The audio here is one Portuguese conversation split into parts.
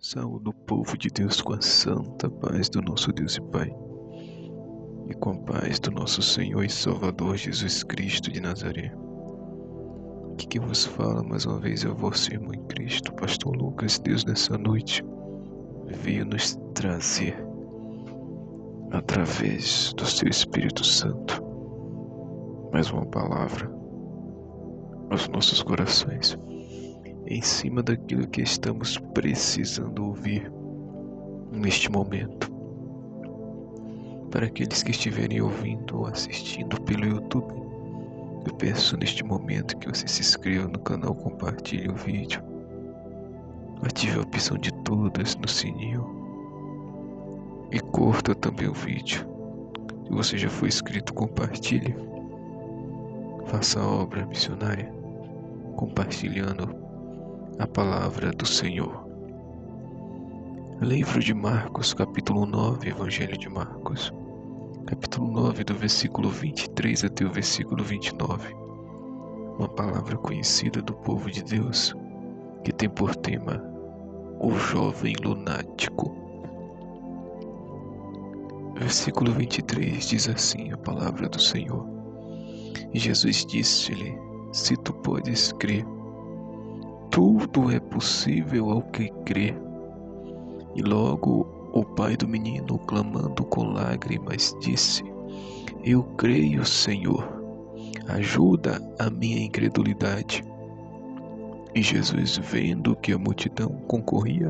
Saúde o povo de Deus com a santa paz do nosso Deus e Pai, e com a paz do nosso Senhor e Salvador Jesus Cristo de Nazaré. Aqui quem vos fala mais uma vez é o vosso irmão em Cristo, Pastor Lucas. Deus nessa noite veio nos trazer, através do seu Espírito Santo, mais uma palavra aos nossos corações, em cima daquilo que estamos precisando ouvir neste momento. Para aqueles que estiverem ouvindo ou assistindo pelo YouTube, eu peço neste momento que você se inscreva no canal, compartilhe o vídeo, ative a opção de todas no sininho e curta também o vídeo. Se você já foi inscrito, compartilhe, faça a obra missionária compartilhando a palavra do Senhor. Livro de Marcos, capítulo 9, Evangelho de Marcos, capítulo 9, do versículo 23 até o versículo 29. Uma palavra conhecida do povo de Deus, que tem por tema o jovem lunático. Versículo 23 diz assim a palavra do Senhor: E Jesus disse-lhe: Se tu podes crer, tudo é possível ao que crê. E logo o pai do menino, clamando com lágrimas, disse: Eu creio, Senhor, ajuda a minha incredulidade. E Jesus, vendo que a multidão concorria,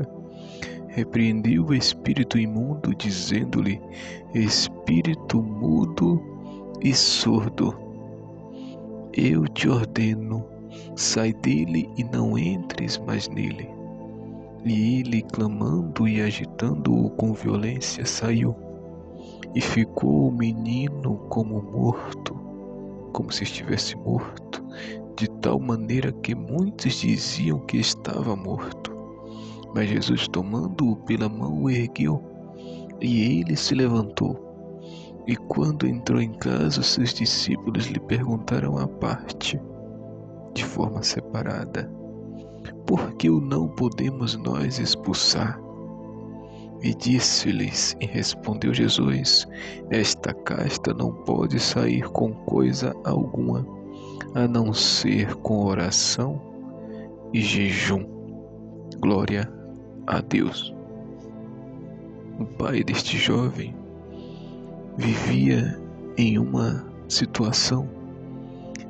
repreendeu o espírito imundo, dizendo-lhe: Espírito mudo e surdo, eu te ordeno, sai dele e não entres mais nele. E ele, clamando e agitando-o com violência, saiu. E ficou o menino como morto, como se estivesse morto, de tal maneira que muitos diziam que estava morto. Mas Jesus, tomando-o pela mão, o ergueu, e ele se levantou. E quando entrou em casa, seus discípulos lhe perguntaram à parte, de forma separada: Por que o não podemos nós expulsar? E disse-lhes, e respondeu Jesus: Esta casta não pode sair com coisa alguma, a não ser com oração e jejum. Glória a Deus. O pai deste jovem vivia em uma situação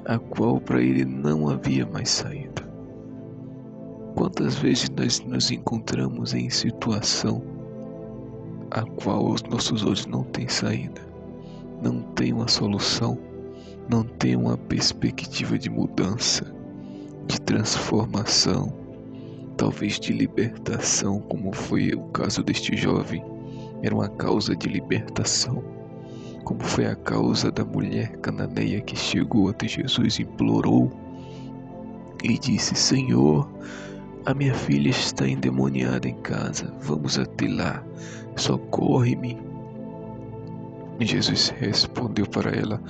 a qual para ele não havia mais saída. Quantas vezes nós nos encontramos em situação a qual os nossos olhos não têm saída, não tem uma solução, não tem uma perspectiva de mudança, de transformação, talvez de libertação, como foi o caso deste jovem. Era uma causa de libertação, como foi a causa da mulher cananeia que chegou até Jesus, implorou e disse: Senhor, a minha filha está endemoniada em casa, vamos até lá, socorre-me. E Jesus respondeu para ela: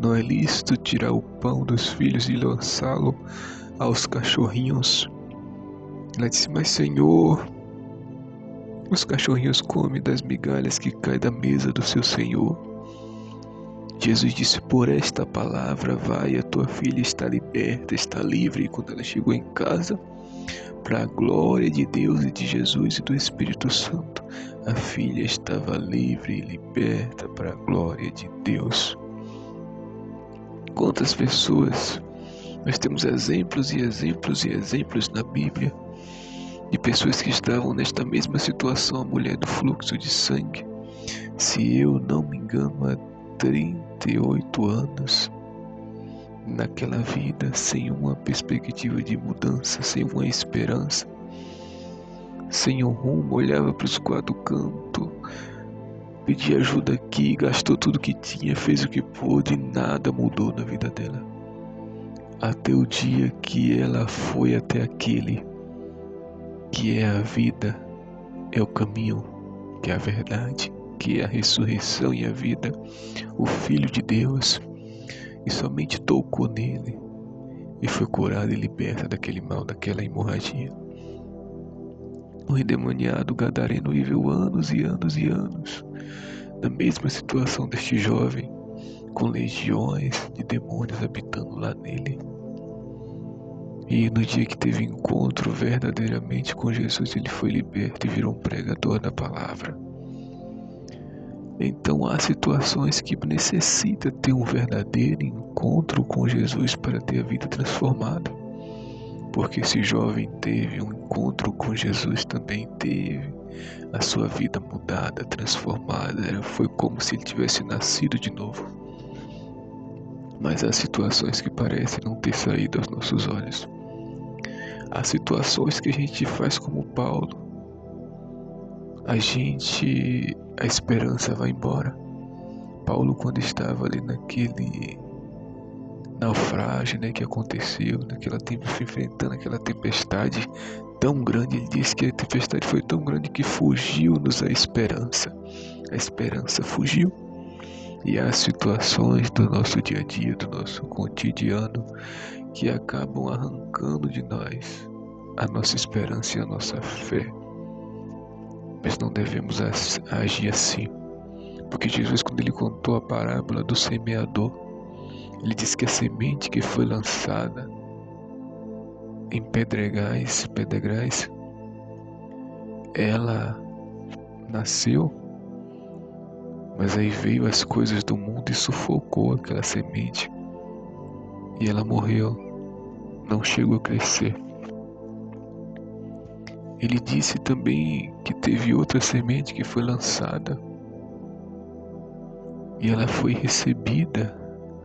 Não é lícito tirar o pão dos filhos e lançá-lo aos cachorrinhos. Ela disse: Mas Senhor, os cachorrinhos comem das migalhas que caem da mesa do seu Senhor. Jesus disse: Por esta palavra vai, a tua filha está liberta, está livre. E quando ela chegou em casa, para a glória de Deus e de Jesus e do Espírito Santo, a filha estava livre e liberta para a glória de Deus. Quantas pessoas, nós temos exemplos e exemplos e exemplos na Bíblia de pessoas que estavam nesta mesma situação, a mulher do fluxo de sangue, se eu não me engano, há 38 anos, naquela vida, sem uma perspectiva de mudança, sem uma esperança, sem um rumo, olhava para os quatro cantos, pedia ajuda aqui, gastou tudo que tinha, fez o que pôde e nada mudou na vida dela. Até o dia que ela foi até aquele que é a vida, é o caminho, que é a verdade, que é a ressurreição e a vida, o Filho de Deus, e somente tocou nele e foi curada e liberta daquele mal, daquela hemorragia. O endemoniado gadareno viveu anos e anos e anos na mesma situação deste jovem, com legiões de demônios habitando lá nele. E no dia que teve encontro verdadeiramente com Jesus, ele foi liberto e virou um pregador da palavra. Então há situações que necessitam ter um verdadeiro encontro com Jesus para ter a vida transformada. Porque esse jovem teve um encontro com Jesus, também teve a sua vida mudada, transformada. Foi como se ele tivesse nascido de novo. Mas há situações que parecem não ter saído aos nossos olhos. Há situações que a gente faz como Paulo. A esperança vai embora. Paulo, quando estava ali naquele naufrágio, que aconteceu, enfrentando aquela tempestade tão grande, ele disse que a tempestade foi tão grande que fugiu-nos a esperança. A esperança fugiu. E há situações do nosso dia a dia, do nosso cotidiano, que acabam arrancando de nós a nossa esperança e a nossa fé. Mas não devemos agir assim. Porque Jesus, quando ele contou a parábola do semeador, ele disse que a semente que foi lançada em pedregais, ela nasceu, mas aí veio as coisas do mundo e sufocou aquela semente. E ela morreu, não chegou a crescer. Ele disse também que teve outra semente que foi lançada e ela foi recebida,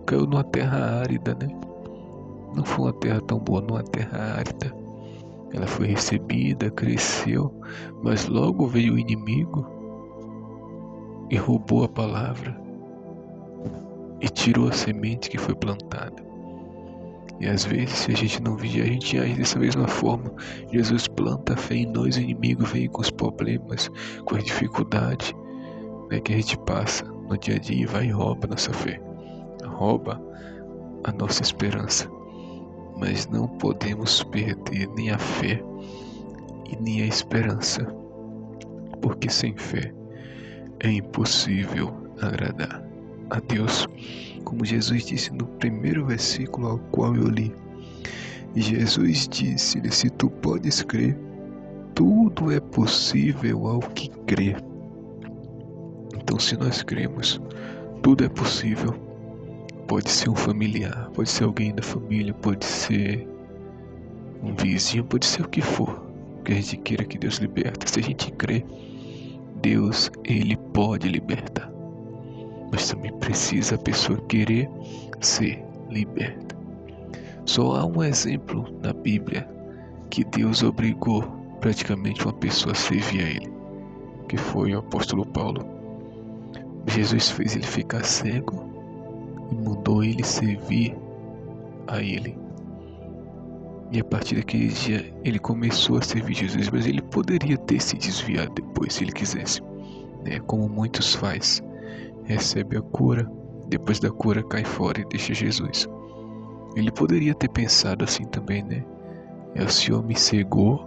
caiu numa terra árida, Não foi uma terra tão boa, numa terra árida. Ela foi recebida, cresceu, mas logo veio o inimigo e roubou a palavra e tirou a semente que foi plantada. E às vezes, se a gente não vigiar, a gente age dessa mesma forma. Jesus planta a fé em nós, o inimigo vem com os problemas, com as dificuldades que a gente passa no dia a dia e vai e rouba a nossa fé, rouba a nossa esperança. Mas não podemos perder nem a fé e nem a esperança, porque sem fé é impossível agradar a Deus. Como Jesus disse no primeiro versículo ao qual eu li, Jesus disse-lhe: se tu podes crer, tudo é possível ao que crê. Então, se nós cremos, tudo é possível. Pode ser um familiar, pode ser alguém da família, pode ser um vizinho, pode ser o que for que a gente queira que Deus liberte. Se a gente crê, Deus, Ele pode libertar. Mas também precisa a pessoa querer ser liberta. Só há um exemplo na Bíblia que Deus obrigou praticamente uma pessoa a servir a Ele, que foi o apóstolo Paulo. Jesus fez ele ficar cego e mandou ele servir a Ele. E a partir daquele dia ele começou a servir Jesus, mas ele poderia ter se desviado depois, se ele quisesse, como muitos faz. Recebe a cura, depois da cura cai fora e deixa Jesus. Ele poderia ter pensado assim também, O Senhor me cegou,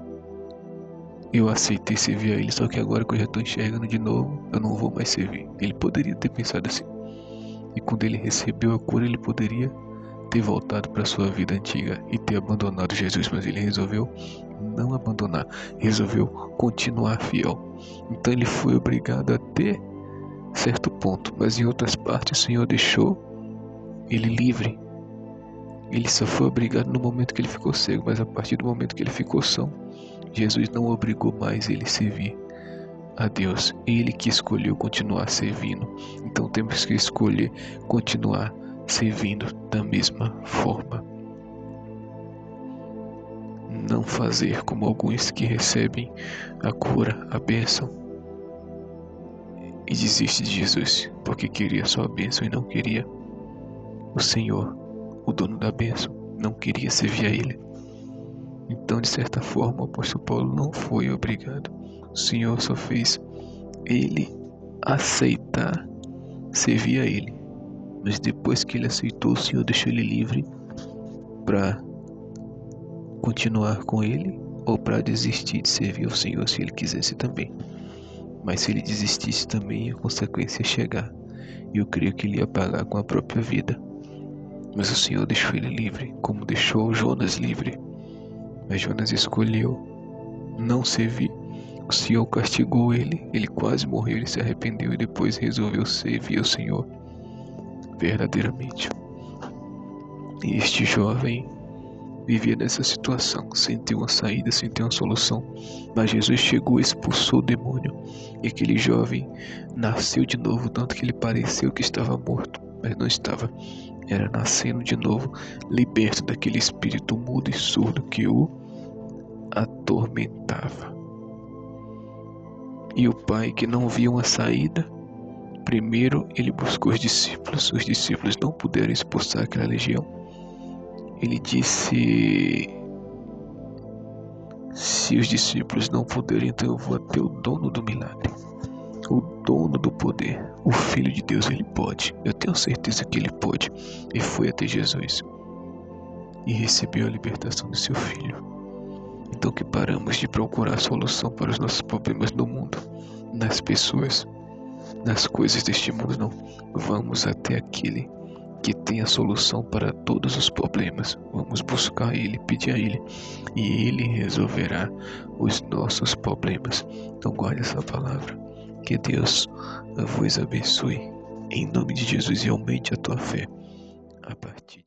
eu aceitei servir a Ele, só que agora que eu já estou enxergando de novo, eu não vou mais servir. Ele poderia ter pensado assim. E quando ele recebeu a cura, ele poderia ter voltado para sua vida antiga e ter abandonado Jesus, mas ele resolveu não abandonar, resolveu continuar fiel. Então ele foi obrigado a ter certo ponto, mas em outras partes o Senhor deixou ele livre. Ele só foi obrigado no momento que ele ficou cego, mas a partir do momento que ele ficou são, Jesus não obrigou mais ele a servir a Deus. Ele que escolheu continuar servindo. Então temos que escolher continuar servindo da mesma forma. Não fazer como alguns que recebem a cura, a bênção, e desiste de Jesus, porque queria só a bênção e não queria o Senhor, o dono da bênção, não queria servir a Ele. Então, de certa forma, o apóstolo Paulo não foi obrigado. O Senhor só fez ele aceitar servir a Ele. Mas depois que ele aceitou, o Senhor deixou ele livre para continuar com Ele ou para desistir de servir ao Senhor se ele quisesse também. Mas se ele desistisse também, a consequência ia chegar. E eu creio que ele ia pagar com a própria vida. Mas o Senhor deixou ele livre, como deixou Jonas livre. Mas Jonas escolheu não servir. O Senhor castigou ele, ele quase morreu, ele se arrependeu e depois resolveu servir ao Senhor verdadeiramente. E este jovem vivia nessa situação, sem ter uma saída, sem ter uma solução. Mas Jesus chegou e expulsou o demônio. E aquele jovem nasceu de novo, tanto que ele pareceu que estava morto, mas não estava. Era nascendo de novo, liberto daquele espírito mudo e surdo que o atormentava. E o pai, que não via uma saída, primeiro ele buscou os discípulos não puderam expulsar aquela legião. Ele disse: se os discípulos não puderem, então eu vou até o dono do milagre, o dono do poder, o Filho de Deus. Ele pode, eu tenho certeza que ele pode. E foi até Jesus e recebeu a libertação de seu filho. Então que paramos de procurar solução para os nossos problemas no mundo, nas pessoas, nas coisas deste mundo. Não, vamos até aquele que tem a solução para todos os problemas. Vamos buscar ele, pedir a ele, e ele resolverá os nossos problemas. Então guarde essa palavra. Que Deus vos abençoe, em nome de Jesus, e aumente a tua fé a partir